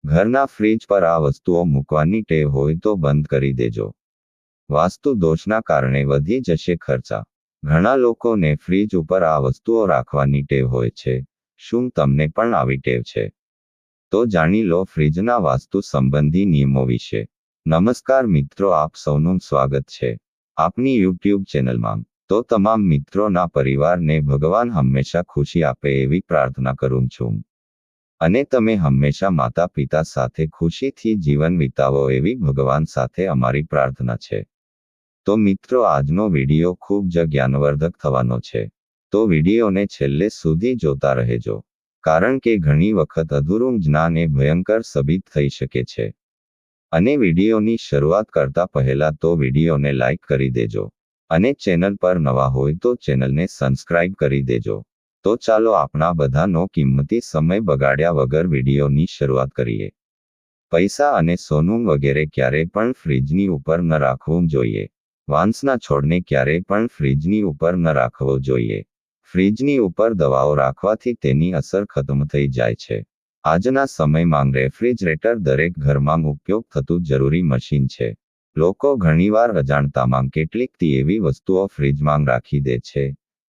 ઘરના ફ્રીજ પર આ વસ્તુઓ મૂકવાની ટેવ હોય તો બંધ કરી દેજો. વાસ્તુ દોષના કારણે વધી જશે ખર્ચા. ઘણા લોકોને ફ્રીજ ઉપર આ વસ્તુઓ રાખવાની ટેવ હોય છે. શું તમને પણ આવી ટેવ છે? તો જાણી લો ફ્રીજના વાસ્તુ સંબંધી નિયમો વિશે. નમસ્કાર મિત્રો, આપ સૌનું સ્વાગત છે આપની YouTube ચેનલમાં. તો તમામ મિત્રોના પરિવારને ભગવાન હંમેશા ખુશી આપે એવી પ્રાર્થના કરું છું. અને તમે હંમેશા માતા પિતા સાથે ખુશીથી જીવન વિતાવો એવી ભગવાન સાથે અમારી પ્રાર્થના છે. તો મિત્રો, આજનો વિડીયો ખૂબ જ જ્ઞાનવર્ધક થવાનો છે. તો વિડીયોને છેલ્લે સુધી જોતા રહેજો, કારણ કે ઘણી વખત અધૂરું જ્ઞાન એ ભયંકર સાબિત થઈ શકે છે. અને વિડીયોની શરૂઆત કરતા પહેલા તો વિડીયોને લાઈક કરી દેજો, અને ચેનલ પર નવા હોય તો ચેનલને સબસ્ક્રાઇબ કરી દેજો. તો ચાલો આપણા બધાનો કિંમતી સમય બગાડ્યા વગર વિડીયોની શરૂઆત કરીએ. પૈસા અને સોનું વગેરે ક્યારેય પણ ફ્રીજની ઉપર ન રાખવું જોઈએ. વાંસના છોડને ક્યારેય પણ ફ્રીજની ઉપર ન રાખવો જોઈએ. ફ્રીજની ઉપર દવાઓ રાખવાથી તેની અસર ખતમ થઈ જાય છે. આજના સમયમાં રેફ્રિજરેટર દરેક ઘરમાં ઉપયોગ થતું જરૂરી મશીન છે. લોકો ઘણીવાર અજાણતામાં કેટલીક એવી વસ્તુઓ ફ્રીજમાં રાખી દે છે,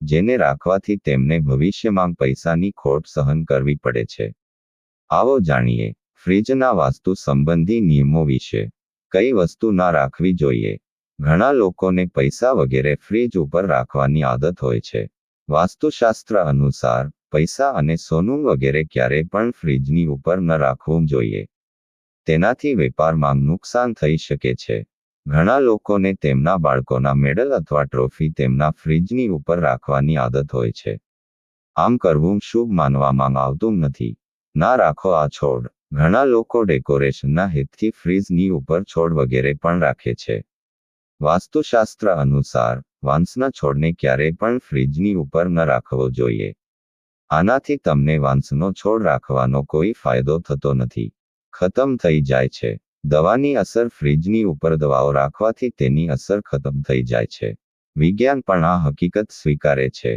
જેને રાખવાથી તેમને ભવિષ્યમાં પૈસાની ખોટ સહન કરવી પડે છે. આવો જાણીએ ફ્રીજના વાસ્તુ સંબંધી નિયમો વિશે. કઈ વસ્તુ ના રાખવી જોઈએ? ઘણા લોકોને પૈસા વગેરે ફ્રીજ ઉપર રાખવાની આદત હોય છે. વાસ્તુશાસ્ત્ર અનુસાર પૈસા અને સોનું વગેરે ક્યારેય પણ ફ્રીજની ઉપર ન રાખવું જોઈએ. તેનાથી વેપારમાં નુકસાન થઈ શકે છે. ઘણા લોકોને તેમના બાળકોના મેડલ અથવા ટ્રોફી તેમના ફ્રીજની ઉપર રાખવાની આદત હોય છે. આમ કરવું શુભ માનવામાં આવતું નથી. ના રાખો આ છોડ. ઘણા લોકો ડેકોરેશનના હેતુથી ફ્રીજની ઉપર છોડ વગેરે પણ રાખે છે. વાસ્તુશાસ્ત્ર અનુસાર વાંસના છોડને ક્યારેય પણ ફ્રીજની ઉપર ન રાખવો જોઈએ. આનાથી તમને વાંસનો છોડ રાખવાનો કોઈ ફાયદો થતો નથી, ખતમ થઈ જાય છે. દવાની અસર ફ્રીજની ઉપર દવાઓ રાખવાથી તેની અસર ખતમ થઈ જાય છે. વિજ્ઞાન પણ આ હકીકત સ્વીકારે છે.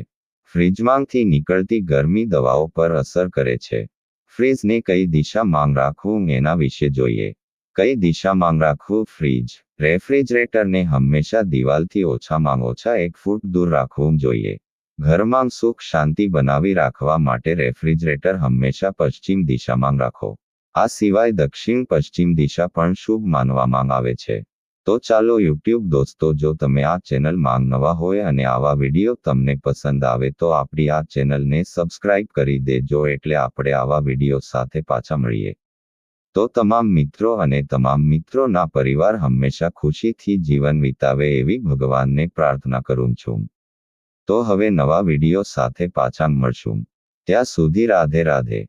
ફ્રીજમાંથી નીકળતી ગરમી દવાઓ પર અસર કરે છે. ફ્રીજને કઈ દિશામાં રાખવું એના વિશે જોઈએ. કઈ દિશામાં રાખવું ફ્રીજ? રેફ્રિજરેટરને હંમેશા દિવાલથી ઓછામાં ઓછા 1 ફૂટ દૂર રાખવું જોઈએ. ઘરમાં સુખ શાંતિ બનાવી રાખવા માટે રેફ્રિજરેટર હંમેશા પશ્ચિમ દિશામાં રાખો. આ સિવાય દક્ષિણ પશ્ચિમ દિશા પણ શુભ માનવામાં આવે છે. તો ચાલો YouTube દોસ્તો, જો તમે આ ચેનલમાં નવા હોય અને આવા વિડીયો તમને પસંદ આવે તો આપણી આ ચેનલને સબસ્ક્રાઇબ કરી દેજો, એટલે આપણે આવા વિડીયો સાથે પાછા મળીએ. તો તમામ મિત્રો અને તમામ મિત્રોના પરિવાર હંમેશા ખુશીથી જીવન વિતાવે એવી ભગવાનને પ્રાર્થના કરું છું. તો હવે નવા વિડીયો સાથે પાછા મળશું. ત્યાં સુધી રાધે રાધે.